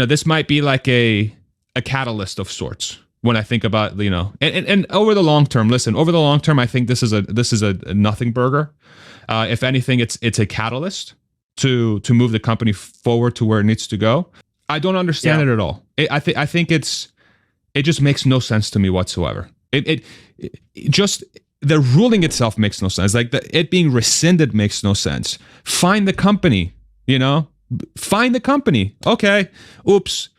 this might be like a catalyst of sorts when I think about, and over the long term. Listen, over the long term, I think this is a nothing burger. If anything, it's a catalyst to move the company forward to where it needs to go. I don't understand it at all. I think it just makes no sense to me whatsoever. It just, the ruling itself makes no sense. Like it being rescinded makes no sense. Find the company, find the company. Okay. Oops.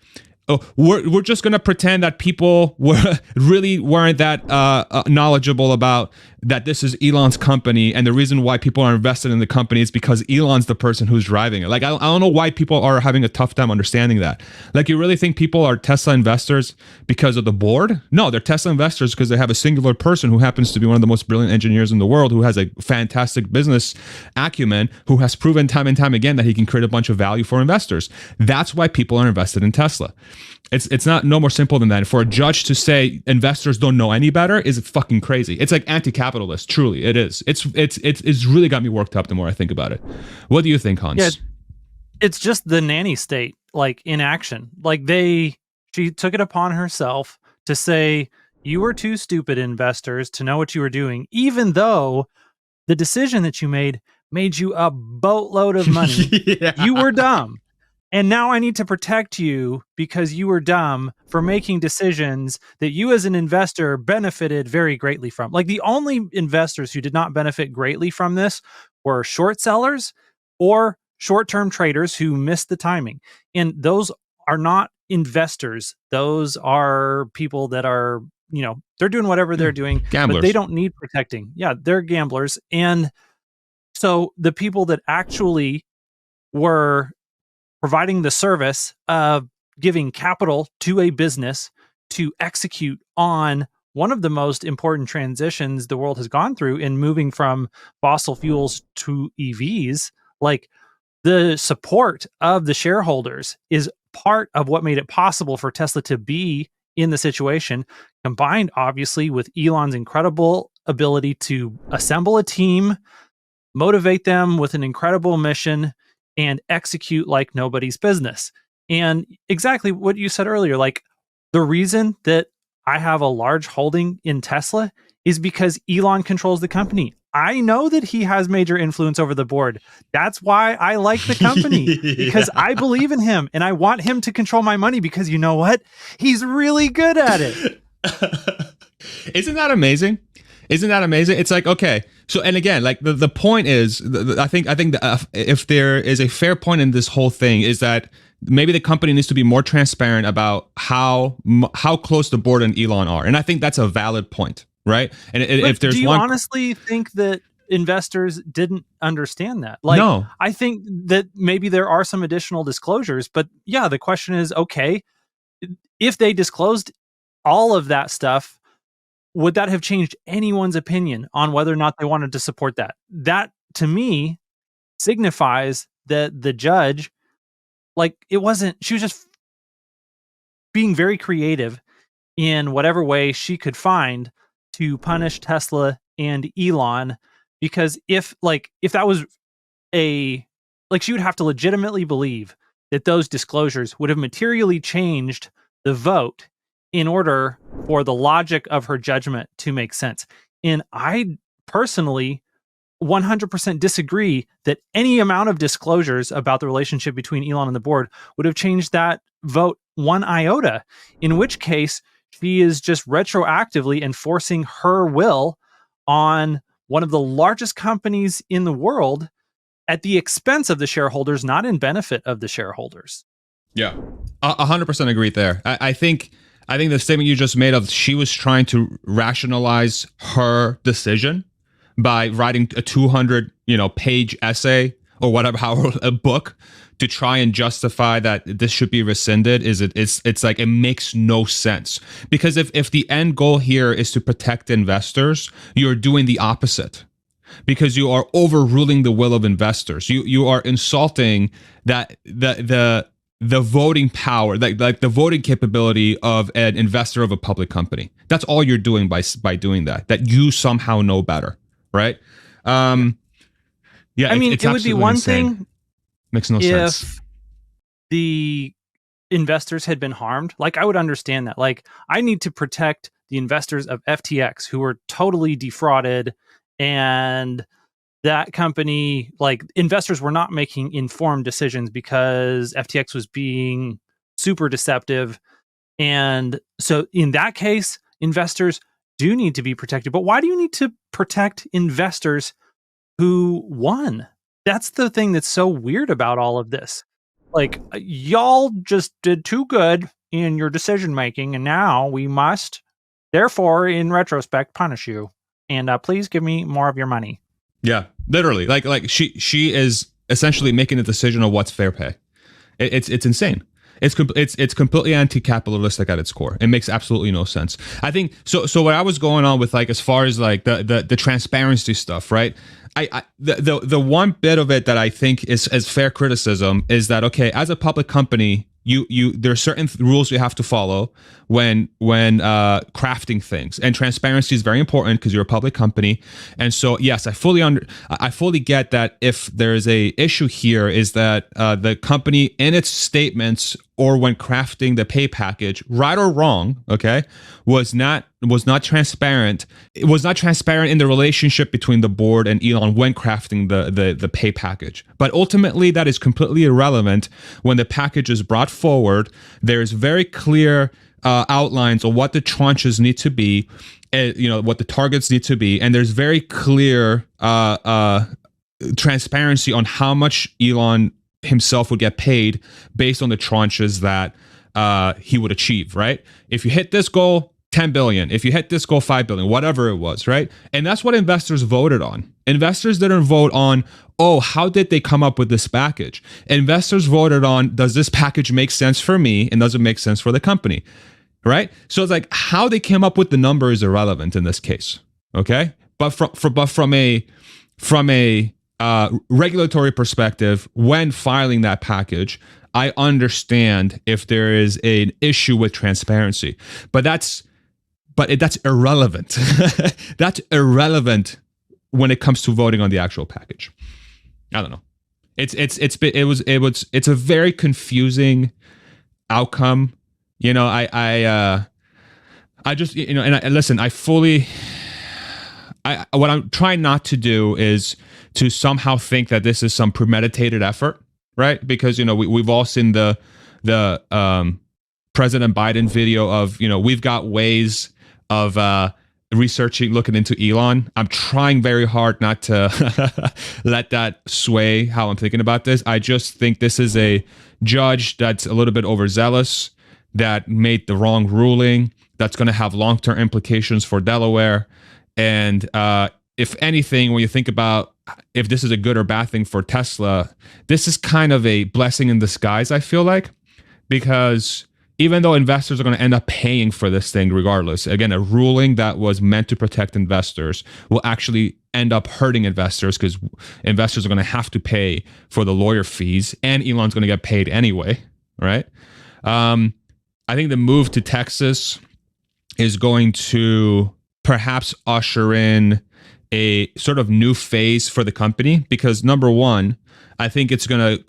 Oh, we're just gonna pretend that people weren't that knowledgeable about that this is Elon's company, and the reason why people are invested in the company is because Elon's the person who's driving it. Like I don't know why people are having a tough time understanding that. Like you really think people are Tesla investors because of the board? No, they're Tesla investors because they have a singular person who happens to be one of the most brilliant engineers in the world, who has a fantastic business acumen, who has proven time and time again that he can create a bunch of value for investors. That's why people are invested in Tesla. It's not no more simple than that. And for a judge to say investors don't know any better is fucking crazy. It's like anti-capitalist. Truly, it is. It's really got me worked up the more I think about it. What do you think, Hans? Yeah, it's just the nanny state, like in action. Like she took it upon herself to say you were too stupid, investors, to know what you were doing, even though the decision that you made you a boatload of money. Yeah. You were dumb. And now I need to protect you because you were dumb for making decisions that you as an investor benefited very greatly from. Like the only investors who did not benefit greatly from this were short sellers or short-term traders who missed the timing. And those are not investors. Those are people that are, they're doing whatever they're doing, gamblers. But they don't need protecting. Yeah, they're gamblers. And so the people that actually were providing the service of giving capital to a business to execute on one of the most important transitions the world has gone through in moving from fossil fuels to EVs, like the support of the shareholders is part of what made it possible for Tesla to be in the situation, combined obviously with Elon's incredible ability to assemble a team, motivate them with an incredible mission, and execute like nobody's business. And exactly what you said earlier, like the reason that I have a large holding in Tesla is because Elon controls the company. I know that he has major influence over the board. That's why I like the company, because I believe in him and I want him to control my money because you know what? He's really good at it. Isn't that amazing? Isn't that amazing? It's like, okay. So, and again, like the point is, I think if there is a fair point in this whole thing is that maybe the company needs to be more transparent about how close the board and Elon are. And I think that's a valid point, right? And if there's do you honestly think that investors didn't understand that? Like, no. I think that maybe there are some additional disclosures, but yeah, the question is, okay, if they disclosed all of that stuff, would that have changed anyone's opinion on whether or not they wanted to support that? That, to me, signifies that the judge, like, she was just being very creative in whatever way she could find to punish Tesla and Elon, because if that was she would have to legitimately believe that those disclosures would have materially changed the vote in order for the logic of her judgment to make sense. And I personally 100% disagree that any amount of disclosures about the relationship between Elon and the board would have changed that vote one iota, in which case she is just retroactively enforcing her will on one of the largest companies in the world at the expense of the shareholders, not in benefit of the shareholders. Yeah, 100% agree there. I think the statement you just made of she was trying to rationalize her decision by writing a 200 page essay or whatever, a book to try and justify that this should be rescinded. It's like it makes no sense, because if the end goal here is to protect investors, you're doing the opposite, because you are overruling the will of investors. You are insulting that the voting power, like the voting capability of an investor of a public company. That's all you're doing by doing that you somehow know better, right? Yeah, I mean, it would be one thing. Makes no sense. The investors had been harmed, like I would understand that. Like, I need to protect the investors of FTX who were totally defrauded, and that company, like, investors were not making informed decisions because FTX was being super deceptive. And so in that case, investors do need to be protected. But why do you need to protect investors who won? That's the thing that's so weird about all of this. Like, y'all just did too good in your decision making, and now we must, therefore, in retrospect, punish you. And please give me more of your money. Yeah, literally. Like she is essentially making a decision of what's fair pay. It's insane. It's completely anti-capitalistic at its core. It makes absolutely no sense. I think so. So what I was going on with, like, as far as like the transparency stuff, right? The one bit of it that I think is as fair criticism is that, okay, as a public company, you there are certain rules you have to follow when crafting things, and transparency is very important because you're a public company. And so yes, I fully get that. If there is a issue here, is that the company in its statements or when crafting the pay package, right or wrong, okay, was not transparent. It was not transparent in the relationship between the board and Elon when crafting the pay package. But ultimately, that is completely irrelevant when the package is brought forward. There's very clear outlines of what the tranches need to be, what the targets need to be, and there's very clear transparency on how much Elon himself would get paid based on the tranches that he would achieve, right? If you hit this goal, 10 billion. If you hit this goal, 5 billion, whatever it was, right? And that's what investors voted on. Investors didn't vote on, oh, how did they come up with this package? Investors voted on, does this package make sense for me, and does it make sense for the company, right? So it's like, how they came up with the number is irrelevant in this case, okay? But from a regulatory perspective, when filing that package, I understand if there is an issue with transparency, but that's irrelevant. That's irrelevant when it comes to voting on the actual package. I don't know. It's a very confusing outcome. I just, and listen, what I'm trying not to do is to somehow think that this is some premeditated effort, right? Because, we've all seen the President Biden video of, we've got ways of looking into Elon. I'm trying very hard not to let that sway how I'm thinking about this. I just think this is a judge that's a little bit overzealous, that made the wrong ruling, that's going to have long-term implications for Delaware. And if anything, when you think about if this is a good or bad thing for Tesla, this is kind of a blessing in disguise, I feel like, because even though investors are going to end up paying for this thing regardless, again, a ruling that was meant to protect investors will actually end up hurting investors, because investors are going to have to pay for the lawyer fees, and Elon's going to get paid anyway, right? I think the move to Texas is going to perhaps usher in a sort of new phase for the company, because number one, I think it's going to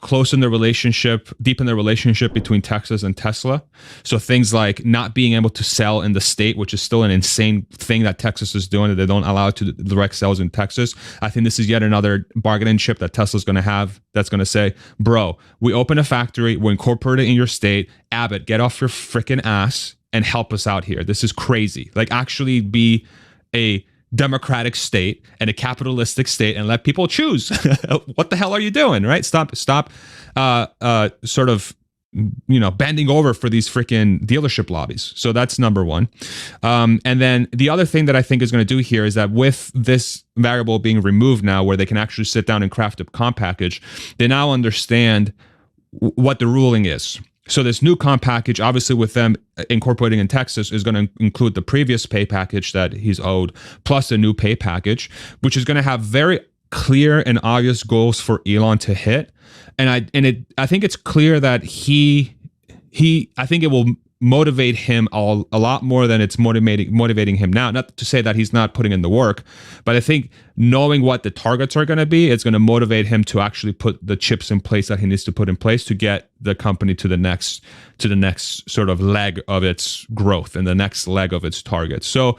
deepen the relationship between Texas and Tesla. So things like not being able to sell in the state, which is still an insane thing that Texas is doing, that they don't allow to direct sales in Texas. I think this is yet another bargaining chip that Tesla's going to have, that's going to say, bro, we open a factory, we're incorporated in your state. Abbott, get off your freaking ass and help us out here. This is crazy. Like, actually be a democratic state and a capitalistic state and let people choose. What the hell are you doing, right? Stop sort of, bending over for these freaking dealership lobbies. So that's number one. And then the other thing that I think is going to do here is that with this variable being removed now, where they can actually sit down and craft a comp package, they now understand what the ruling is. So this new comp package, obviously with them incorporating in Texas, is going to include the previous pay package that he's owed, plus a new pay package, which is going to have very clear and obvious goals for Elon to hit. And I think it's clear that I think it will motivate him a lot more than it's motivating him now. Not to say that he's not putting in the work, but I think knowing what the targets are going to be, it's going to motivate him to actually put the chips in place that he needs to put in place to get the company to the next sort of leg of its growth and the next leg of its targets. So,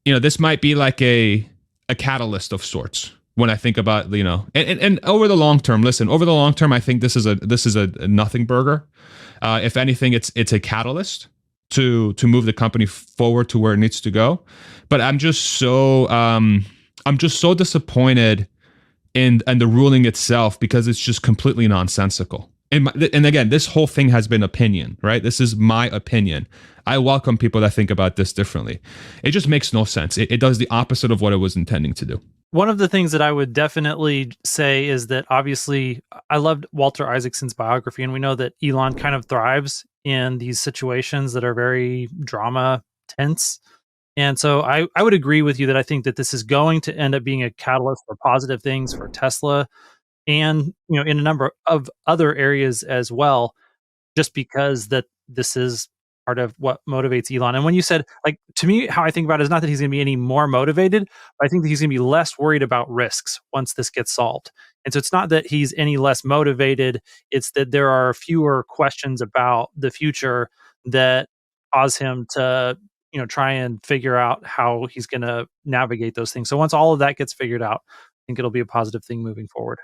this might be like a catalyst of sorts when I think about, and over the long term, I think this is a nothing burger. If anything, it's a catalyst to move the company forward to where it needs to go. But I'm just so disappointed in the ruling itself, because it's just completely nonsensical. And again, this whole thing has been opinion, right? This is my opinion. I welcome people that think about this differently. It just makes no sense. It does the opposite of what it was intending to do. One of the things that I would definitely say is that obviously I loved Walter Isaacson's biography, and we know that Elon kind of thrives in these situations that are very drama tense. And so I would agree with you that I think that this is going to end up being a catalyst for positive things for Tesla and, in a number of other areas as well, just because that this is part of what motivates Elon. And when you said, like, to me, how I think about it is not that he's going to be any more motivated, but I think that he's going to be less worried about risks once this gets solved. And so it's not that he's any less motivated, it's that there are fewer questions about the future that cause him to, try and figure out how he's going to navigate those things. So once all of that gets figured out, I think it'll be a positive thing moving forward.